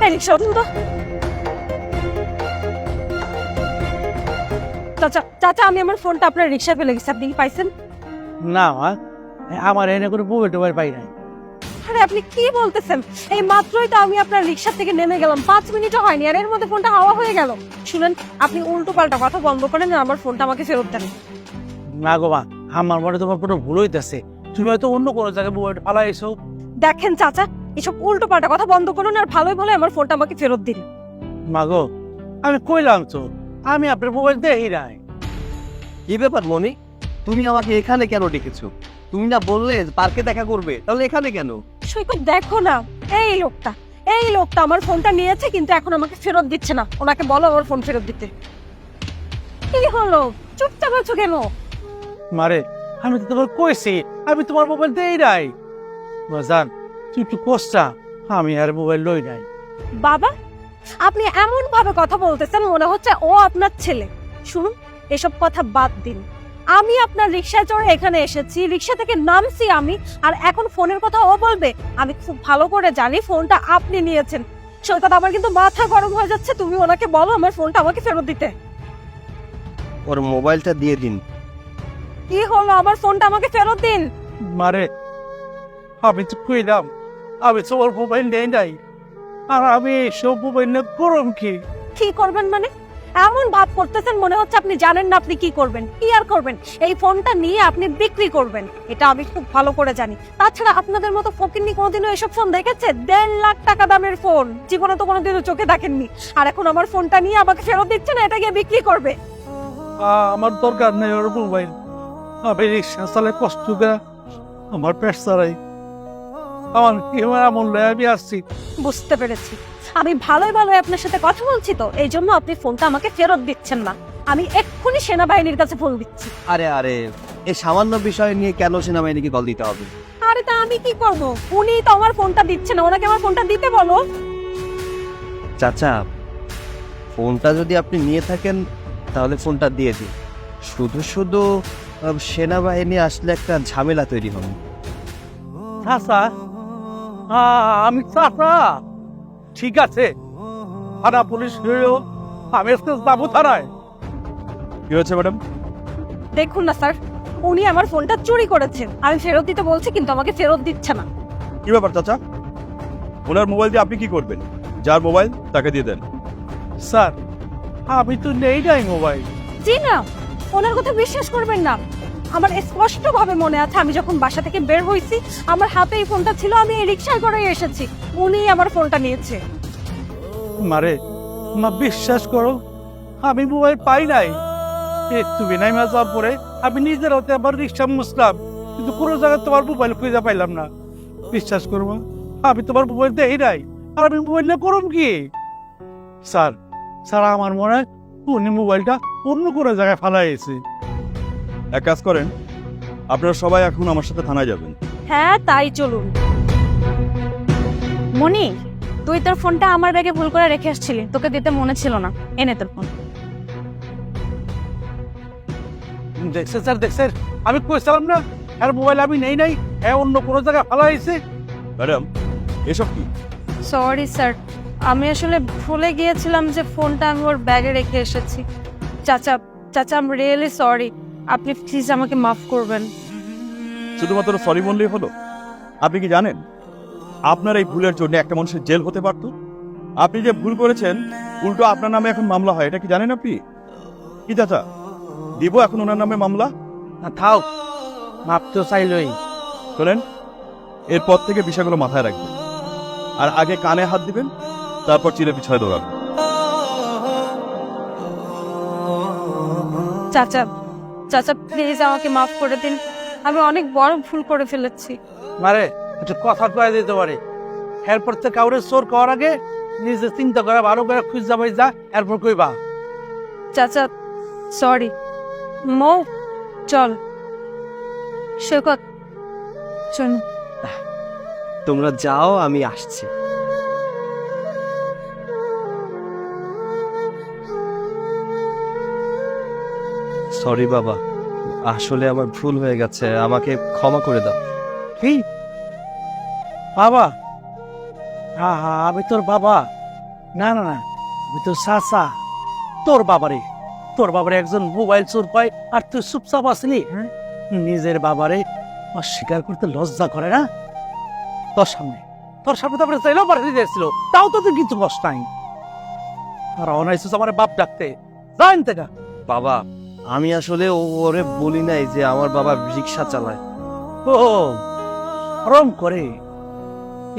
এই রিক্সা উঠুন তো। চাচা চাচা, আমি আমার ফোনটা আপনার রিক্সায় ফেলে গেছি, আপনি কি পাইছেন? না মা, আমার এনে কোনো মোবাইল টোবাইল পাই নাই। আরে আপনি কি বলতেছেন? এই মাত্রই তো আমি আপনার রিক্সা থেকে নেমে গেলাম, 5 মিনিটও হয়নি আর এর মধ্যে ফোনটা হাওয়া হয়ে গেল। শুনেন, আপনি উল্টো পাল্টা কথা বন্ধ করেন আর আমার ফোনটা আমাকে ফেরত দেন। না গো মা, আমার মনে তোমার পুরো ভুল হইতেছে, তুমি হয়তো অন্য কোনো জায়গায় মোবাইল ফালাই এসো। দেখেন চাচা, এসব উল্টো পাল্টা কথা বন্ধ করুন আর ভালোই ভালো আমার ফোনটা আমাকে ফেরত দিন। মা গো, আমি কইলাম তো আমি আপনার মোবাইল দেই নাই। কি ব্যাপার মনি, তুমি আমাকে এখানে কেন ডেকেছো? তুমি না বললে পার্কে দেখা করবে, তাহলে এখানে কেন? সৈকত দেখো না, এই লোকটা আমার ফোনটা নিয়েছে কিন্তু এখন আমাকে ফেরত দিচ্ছে না। ওনাকে বলো আমার ফোন ফেরত দিতে। কি হলো, চুপচাপ আছো কেন? মারে, আমি তো তোমার কইছি আমি তোমার মোবাইল দেই নাই। জান, তুই একটু কষ্টা, আমি আর মোবাইল লই নাই। বাবা, আপনি এমন ভাবে কথা বলতেছেন মনে হচ্ছে ও আপনার ছেলে। শুনুন, এসব কথা বাদ দিন। আমি আপনার রিক্সায় চড়ে এখানে এসেছি, রিক্সা থেকে নামছি আমি, আর এখন ফোনের কথা ও বলবে? আমি খুব ভালো করে জানি ফোনটা আপনি নিয়েছেন। সৈকত, আমার কিন্তু মাথা গরম হয়ে যাচ্ছে, তুমি ওনাকে বলো আমার ফোনটা আমাকে ফেরত দিতে। ওর মোবাইলটা দিয়ে দিন। কি হলো, আমার ফোনটা আমাকে ফেরত দিন। মারে, আমি তো কইলাম আমি তোমার মোবাইল নেই নাই, আর আমি সব মোবাইল নিয়ে করম কি? কি করবেন মানে? এমন ভাব করতেছেন মনে হচ্ছে আপনি জানেন না আপনি কি করবেন। কি আর করবেন? এই ফোনটা নিয়ে আপনি বিক্রি করবেন, এটা আমি খুব ভালো করে জানি। তাছাড়া আপনাদের মতো ফকিন্নি কোনোদিনও এসব ফোন দেখেছে? 1.5 লাখ টাকা দামের ফোন, জীবনে তো কোনোদিনও চোখে দেখেননি। আর এখন আমার ফোনটা নিয়ে আমাকে ফেরত দিচ্ছে না, এটা গিয়ে বিক্রি করবে। আমার দরকার নেই ওর মোবাইল, আমি রিক্সা চালাই কষ্ট করে আমার পেট চালাই, আমার কি এমন লয় আমি আসছি। বুঝতে পেরেছি, আমি ভালোই ভালোই আপনার সাথে কথা বলছি তো, এই জন্য আপনি ফোনটা আমাকে ফেরত দিচ্ছেন না। আমি এক্ষুনি সেনাবাহিনীর কাছে ফোন দিচ্ছি। আরে আরে, এই সামান্য বিষয় নিয়ে কেন সেনাবাহিনীকে কল দিতে হবে? আরে তা আমি কি করব? উনি তো আমার ফোনটা দিচ্ছে না, ওনাকে আমার ফোনটা দিতে বলো। চাচা, ফোনটা যদি আপনি নিয়ে থাকেন তাহলে ফোনটা দিয়ে দিন। শুধু শুধু সেনাবাহিনী আসলে একটা ঝামেলা তৈরি হবে। চাচা, আমি চাচা, ঠিক আছে, থানা পুলিশ হয়েও আমি আজকে যাবো থানায়। কি হয়েছে ম্যাডাম? দেখুন না স্যার, উনি আমার ফোনটা চুরি করেছেন, আমি ফেরত দিতে বলছি কিন্তু আমাকে ফেরত দিচ্ছে না। কি ব্যাপার চাচা? ওনার মোবাইল দিয়ে আপনি কি করবেন? যার মোবাইল তাকে দিয়ে দেন। স্যার, আমি তো নেই নাই মোবাইল। জি না, ওনার কথা বিশ্বাস করবেন না। আমার স্পষ্ট ভাবে মনে আছে, আমি যখন বাসা থেকে বের হইছি আমার হাতে এই ফোনটা ছিল, আমি এই রিক্সায় করে এসেছি, উনি আমার ফোনটা নিয়েছে। মারে, মা বিশ্বাস করো, আমি মোবাইল পাই নাই। তুমি নাই মা যাওয়ার পরে আমি নিজের হাতে আবার রিক্সা মুছলাম, কিন্তু কোনো জায়গায় তোমার মোবাইল খুঁজে পাইলাম না। বিশ্বাস করবো, আমি তোমার মোবাইল দেই নাই, আর আমি মোবাইল নিয়ে করুম কি? স্যার, স্যার আমার মনে হয় উনি মোবাইলটা অন্য কোনো জায়গায় ফালাইছে। এক কাজ করেন, আপনারা সবাই এখন আমার সাথে থানায় যাবেন। হ্যাঁ তাই চলুন। মনি, তুই তোর ফোনটা আমার ব্যাগে ভুল করে রেখে আসছিলি, তোকে দিতে মনে ছিল না। এনে তোর ফোন। দেখছেন স্যার, দেখছেন, আমি কইছিলাম না আর মোবাইল আমি নেই নাই, হ্যাঁ অন্য কোনো জায়গায় ফালাইছে। ম্যাডাম, এসব কি? সরি স্যার, আমি আসলে ভুলে গিয়েছিলাম যে ফোনটা আমি ওর ব্যাগে রেখে এসেছি। চাচা, চাচা আই এম রিয়েলি সরি, আপনি প্লিজ আমাকে মাফ করবেন। শুধুমাত্র সরি বললেই হলো? আপনি কি জানেন আপনার এই ভুলের জন্য একটা মানুষের জেল হতে পারত? আপনি যে ভুল করেছেন উল্টো আপনার নামে এখন মামলা হয়, এটা কি জানেন আপনি? কি চাচা, দিব এখন ওনার নামে মামলা? না থাও, মাপ তো চাইলই। শোনেন, এরপর থেকে বিষয়গুলো মাথায় রাখবেন, আর আগে কানে হাত দিবেন, তারপর চিলে পিছনে দৌড়াবেন। চাচা, চাচা প্লিজ আমাকে মাফ করে দিন, আমি অনেক বড় ভুল করে ফেলেছি। মারে একটা কথা কয়ে দিতে পারে, এরপর তো কাউরে চোর করার আগে নিজে চিন্তা করে ভালো করে খুঁজ যাবাই যা, এরপর কইবা। চাচা সরি। মৌ চল। সৈকত চল। তোমরা যাও, আমি আসছি। সরি বাবা, আসলে আমার ভুল হয়ে গেছে, আমাকে ক্ষমা করে দাও। কি বাবা? হ্যাঁ হ্যাঁ, আমি তোর বাবা, না না না আমি তো চাচা, তোর বাবারে একজন মোবাইল চোর পায় আর তুই চুপচাপ আসলি। হ্যাঁ, নিজের বাবারে অস্বীকার করতে লজ্জা করে না? তোর সামনে তারপরে চাইলেও পাঠিয়ে দিয়েছিল, তাও তো তুই কিছু কষ্ট নাই। আর অনাইছিস আমার বাপ ডাকতে, জান থেকে। বাবা আমি আসলে ওরে বলি নাই যে আমার বাবা রিক্সা চালায়। ও রম করে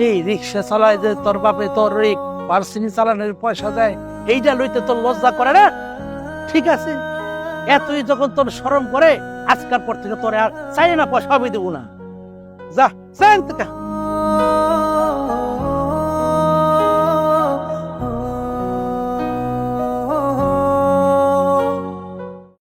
এই রিক্সা চালায় যে তোর বাপে তোর এই পার্সিনি চালানোর পয়সা দেয়, এইটা লইতে তোর লজ্জা করে না? ঠিক আছে, এতই যখন তোর শরম করে, আজকাল পর থেকে তোর আর চাই না পয়সা হবে দেবো না। যা চাই থেকে।